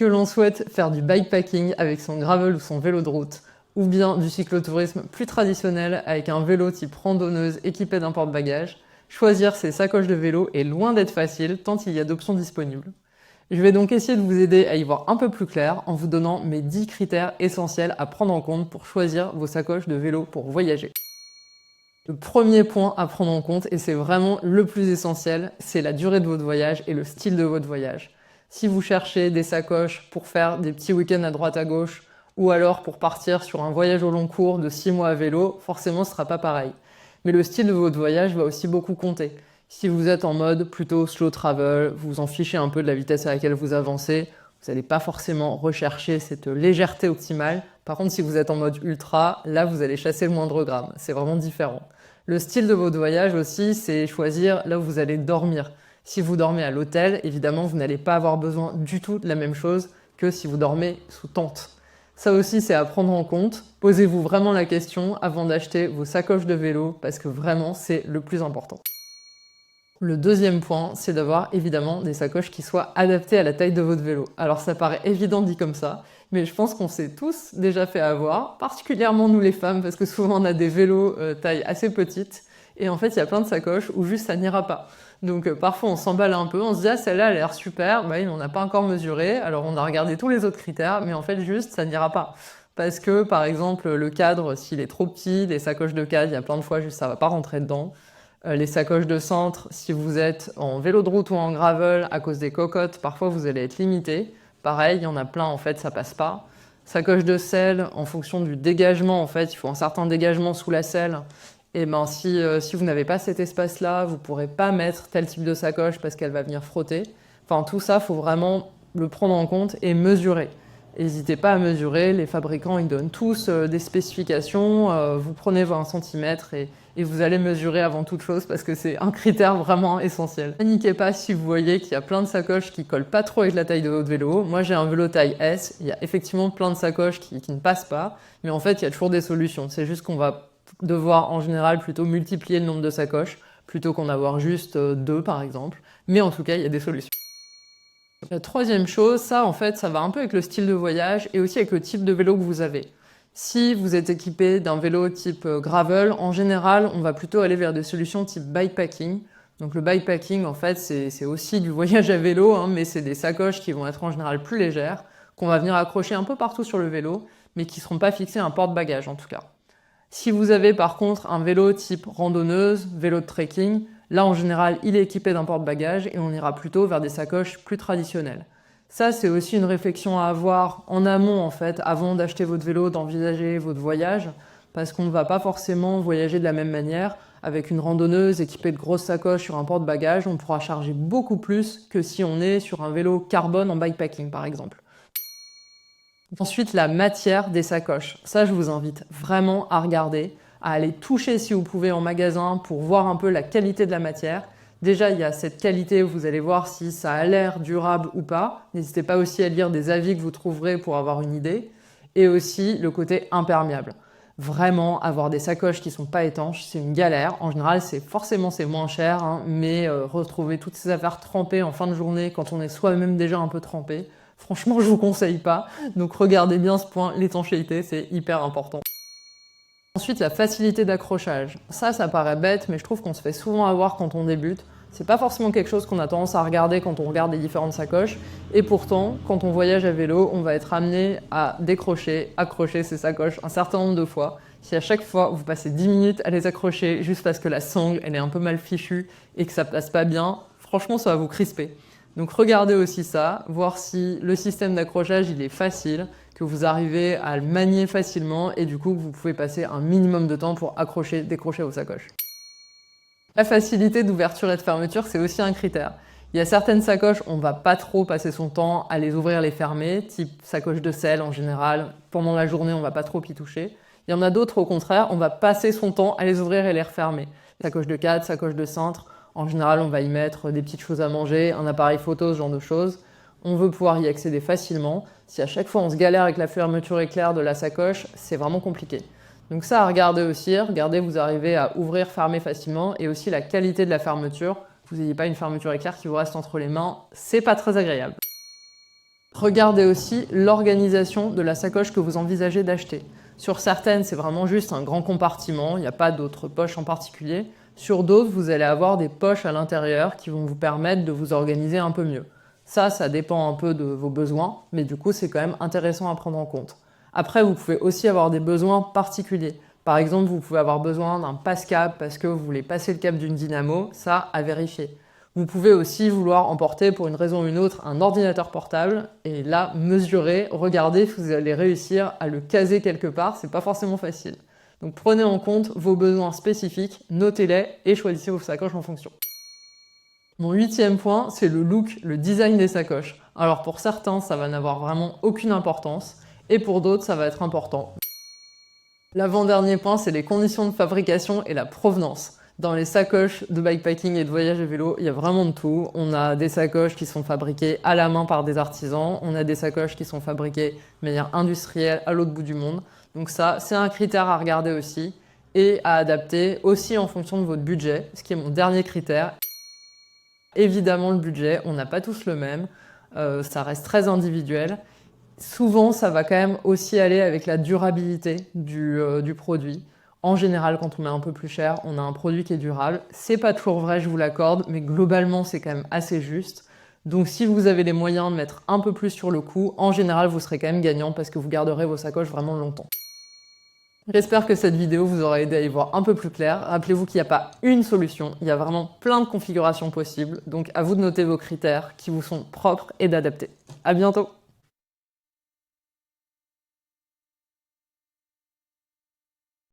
Que l'on souhaite faire du bikepacking avec son gravel ou son vélo de route, ou bien du cyclotourisme plus traditionnel avec un vélo type randonneuse équipé d'un porte-bagages, choisir ses sacoches de vélo est loin d'être facile tant il y a d'options disponibles. Je vais donc essayer de vous aider à y voir un peu plus clair en vous donnant mes 10 critères essentiels à prendre en compte pour choisir vos sacoches de vélo pour voyager. Le premier point à prendre en compte, et c'est vraiment le plus essentiel, c'est la durée de votre voyage et le style de votre voyage. Si vous cherchez des sacoches pour faire des petits week-ends à droite à gauche, ou alors pour partir sur un voyage au long cours de 6 mois à vélo, forcément ce ne sera pas pareil. Mais le style de votre voyage va aussi beaucoup compter. Si vous êtes en mode plutôt slow travel, vous en fichez un peu de la vitesse à laquelle vous avancez, vous n'allez pas forcément rechercher cette légèreté optimale. Par contre, si vous êtes en mode ultra, là vous allez chasser le moindre gramme. C'est vraiment différent. Le style de votre voyage aussi, c'est choisir là où vous allez dormir. Si vous dormez à l'hôtel, évidemment, vous n'allez pas avoir besoin du tout de la même chose que si vous dormez sous tente. Ça aussi, c'est à prendre en compte. Posez-vous vraiment la question avant d'acheter vos sacoches de vélo parce que vraiment, c'est le plus important. Le deuxième point, c'est d'avoir évidemment des sacoches qui soient adaptées à la taille de votre vélo. Alors ça paraît évident dit comme ça, mais je pense qu'on s'est tous déjà fait avoir, particulièrement nous les femmes, parce que souvent on a des vélos taille assez petite, et en fait il y a plein de sacoches où juste ça n'ira pas. Donc parfois on s'emballe un peu, on se dit ah celle-là elle a l'air super, bah on n'a pas encore mesuré, alors on a regardé tous les autres critères, mais en fait juste ça n'ira pas. Parce que par exemple le cadre, s'il est trop petit, les sacoches de cadre, il y a plein de fois juste ça va pas rentrer dedans. Les sacoches de centre, si vous êtes en vélo de route ou en gravel, à cause des cocottes, parfois vous allez être limité. Pareil, il y en a plein, en fait, ça passe pas. Sacoche de selle, en fonction du dégagement, en fait, il faut un certain dégagement sous la selle. Et ben si vous n'avez pas cet espace-là, vous pourrez pas mettre tel type de sacoche parce qu'elle va venir frotter. Enfin, tout ça, faut vraiment le prendre en compte et mesurer. N'hésitez pas à mesurer, les fabricants ils donnent tous des spécifications, vous prenez 20 cm et vous allez mesurer avant toute chose parce que c'est un critère vraiment essentiel. Paniquez pas si vous voyez qu'il y a plein de sacoches qui collent pas trop avec la taille de votre vélo. Moi j'ai un vélo taille S, il y a effectivement plein de sacoches qui ne passent pas, mais en fait il y a toujours des solutions. C'est juste qu'on va devoir en général plutôt multiplier le nombre de sacoches plutôt qu'en avoir juste 2 par exemple, mais en tout cas il y a des solutions. La troisième chose, ça en fait, ça va un peu avec le style de voyage et aussi avec le type de vélo que vous avez. Si vous êtes équipé d'un vélo type gravel, en général, on va plutôt aller vers des solutions type bikepacking. Donc le bikepacking, en fait, c'est aussi du voyage à vélo, hein, mais c'est des sacoches qui vont être en général plus légères, qu'on va venir accrocher un peu partout sur le vélo, mais qui ne seront pas fixées à un porte-bagages en tout cas. Si vous avez par contre un vélo type randonneuse, vélo de trekking, là en général il est équipé d'un porte-bagages et on ira plutôt vers des sacoches plus traditionnelles. Ça c'est aussi une réflexion à avoir en amont en fait, avant d'acheter votre vélo, d'envisager votre voyage, parce qu'on ne va pas forcément voyager de la même manière. Avec une randonneuse équipée de grosses sacoches sur un porte-bagages, on pourra charger beaucoup plus que si on est sur un vélo carbone en bikepacking par exemple. Ensuite, la matière des sacoches. Ça, je vous invite vraiment à regarder, à aller toucher si vous pouvez en magasin pour voir un peu la qualité de la matière. Déjà, il y a cette qualité où vous allez voir si ça a l'air durable ou pas. N'hésitez pas aussi à lire des avis que vous trouverez pour avoir une idée. Et aussi le côté imperméable. Vraiment, avoir des sacoches qui ne sont pas étanches, c'est une galère. En général, c'est moins cher, hein, mais retrouver toutes ces affaires trempées en fin de journée quand on est soi-même déjà un peu trempé, franchement, je vous conseille pas. Donc regardez bien ce point, l'étanchéité, c'est hyper important. Ensuite, la facilité d'accrochage. Ça paraît bête, mais je trouve qu'on se fait souvent avoir quand on débute. C'est pas forcément quelque chose qu'on a tendance à regarder quand on regarde les différentes sacoches. Et pourtant, quand on voyage à vélo, on va être amené à décrocher, accrocher ces sacoches un certain nombre de fois. Si à chaque fois, vous passez 10 minutes à les accrocher juste parce que la sangle, elle est un peu mal fichue et que ça passe pas bien, franchement, ça va vous crisper. Donc regardez aussi ça, voir si le système d'accrochage il est facile, que vous arrivez à le manier facilement et du coup que vous pouvez passer un minimum de temps pour accrocher, décrocher vos sacoches. La facilité d'ouverture et de fermeture, c'est aussi un critère. Il y a certaines sacoches, on ne va pas trop passer son temps à les ouvrir, les fermer, type sacoche de selle en général. Pendant la journée, on ne va pas trop y toucher. Il y en a d'autres, au contraire, on va passer son temps à les ouvrir et les refermer. Sacoche de cadre, sacoche de cintre. En général, on va y mettre des petites choses à manger, un appareil photo, ce genre de choses. On veut pouvoir y accéder facilement. Si à chaque fois on se galère avec la fermeture éclair de la sacoche, c'est vraiment compliqué. Donc ça à regarder aussi, regardez vous arrivez à ouvrir, fermer facilement et aussi la qualité de la fermeture. Vous n'ayez pas une fermeture éclair qui vous reste entre les mains, c'est pas très agréable. Regardez aussi l'organisation de la sacoche que vous envisagez d'acheter. Sur certaines, c'est vraiment juste un grand compartiment, il n'y a pas d'autres poches en particulier. Sur d'autres, vous allez avoir des poches à l'intérieur qui vont vous permettre de vous organiser un peu mieux. Ça dépend un peu de vos besoins, mais du coup, c'est quand même intéressant à prendre en compte. Après, vous pouvez aussi avoir des besoins particuliers. Par exemple, vous pouvez avoir besoin d'un passe-câble parce que vous voulez passer le câble d'une dynamo, ça à vérifier. Vous pouvez aussi vouloir emporter pour une raison ou une autre un ordinateur portable et là, mesurer, regardez si vous allez réussir à le caser quelque part, c'est pas forcément facile. Donc prenez en compte vos besoins spécifiques, notez-les et choisissez vos sacoches en fonction. Mon 8e point, c'est le look, le design des sacoches. Alors pour certains, ça va n'avoir vraiment aucune importance et pour d'autres, ça va être important. L'avant-dernier point, c'est les conditions de fabrication et la provenance. Dans les sacoches de bikepacking et de voyage à vélo, il y a vraiment de tout. On a des sacoches qui sont fabriquées à la main par des artisans, on a des sacoches qui sont fabriquées de manière industrielle à l'autre bout du monde. Donc ça, c'est un critère à regarder aussi et à adapter aussi en fonction de votre budget, ce qui est mon dernier critère. Évidemment, le budget, on n'a pas tous le même, ça reste très individuel. Souvent, ça va quand même aussi aller avec la durabilité du produit. En général, quand on met un peu plus cher, on a un produit qui est durable. C'est pas toujours vrai, je vous l'accorde, mais globalement, c'est quand même assez juste. Donc si vous avez les moyens de mettre un peu plus sur le coût, en général, vous serez quand même gagnant parce que vous garderez vos sacoches vraiment longtemps. J'espère que cette vidéo vous aura aidé à y voir un peu plus clair. Rappelez-vous qu'il n'y a pas une solution, il y a vraiment plein de configurations possibles. Donc à vous de noter vos critères qui vous sont propres et d'adapter. À bientôt!